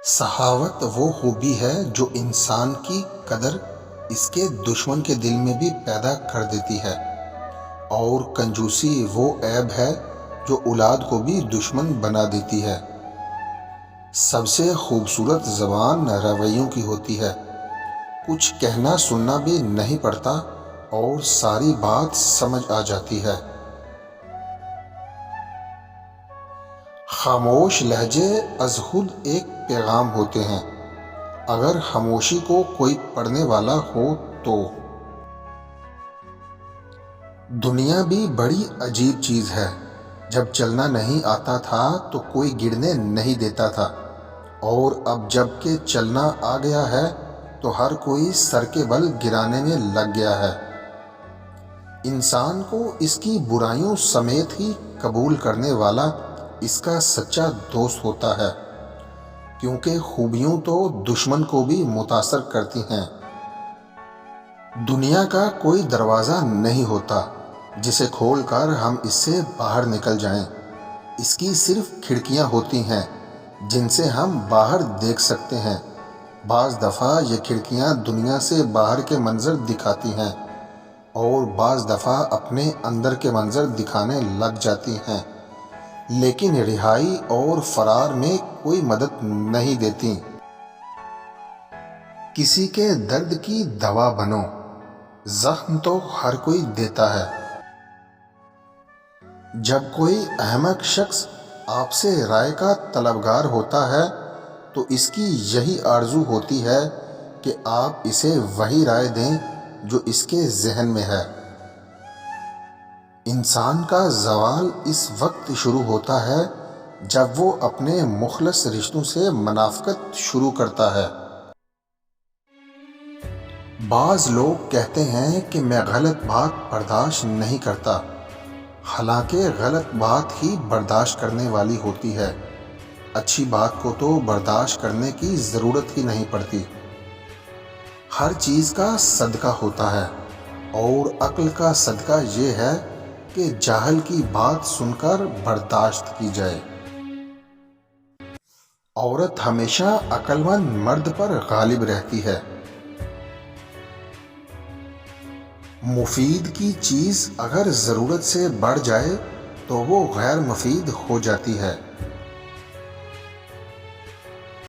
سخاوت وہ خوبی ہے جو انسان کی قدر اس کے دشمن کے دل میں بھی پیدا کر دیتی ہے، اور کنجوسی وہ عیب ہے جو اولاد کو بھی دشمن بنا دیتی ہے۔ سب سے خوبصورت زبان رویوں کی ہوتی ہے، کچھ کہنا سننا بھی نہیں پڑتا اور ساری بات سمجھ آ جاتی ہے۔ خاموش لہجے از خود ایک پیغام ہوتے ہیں، اگر خاموشی کو کوئی پڑھنے والا ہو تو۔ دنیا بھی بڑی عجیب چیز ہے، جب چلنا نہیں آتا تھا تو کوئی گرنے نہیں دیتا تھا، اور اب جب کہ چلنا آ گیا ہے تو ہر کوئی سر کے بل گرانے میں لگ گیا ہے۔ انسان کو اس کی برائیوں سمیت ہی قبول کرنے والا اس کا سچا دوست ہوتا ہے، کیونکہ خوبیوں تو دشمن کو بھی متاثر کرتی ہیں۔ دنیا کا کوئی دروازہ نہیں ہوتا جسے کھول کر ہم اس سے باہر نکل جائیں، اس کی صرف کھڑکیاں ہوتی ہیں جن سے ہم باہر دیکھ سکتے ہیں۔ بعض دفعہ یہ کھڑکیاں دنیا سے باہر کے منظر دکھاتی ہیں اور بعض دفعہ اپنے اندر کے منظر دکھانے لگ جاتی ہیں، لیکن رہائی اور فرار میں کوئی مدد نہیں دیتی۔ کسی کے درد کی دوا بنو، زخم تو ہر کوئی دیتا ہے۔ جب کوئی احمق شخص آپ سے رائے کا طلبگار ہوتا ہے تو اس کی یہی آرزو ہوتی ہے کہ آپ اسے وہی رائے دیں جو اس کے ذہن میں ہے۔ انسان کا زوال اس وقت شروع ہوتا ہے جب وہ اپنے مخلص رشتوں سے منافقت شروع کرتا ہے۔ بعض لوگ کہتے ہیں کہ میں غلط بات برداشت نہیں کرتا، حالانکہ غلط بات ہی برداشت کرنے والی ہوتی ہے، اچھی بات کو تو برداشت کرنے کی ضرورت ہی نہیں پڑتی۔ ہر چیز کا صدقہ ہوتا ہے، اور عقل کا صدقہ یہ ہے کہ جاہل کی بات سن کر برداشت کی جائے۔ عورت ہمیشہ عقل مند مرد پر غالب رہتی ہے۔ مفید کی چیز اگر ضرورت سے بڑھ جائے تو وہ غیر مفید ہو جاتی ہے۔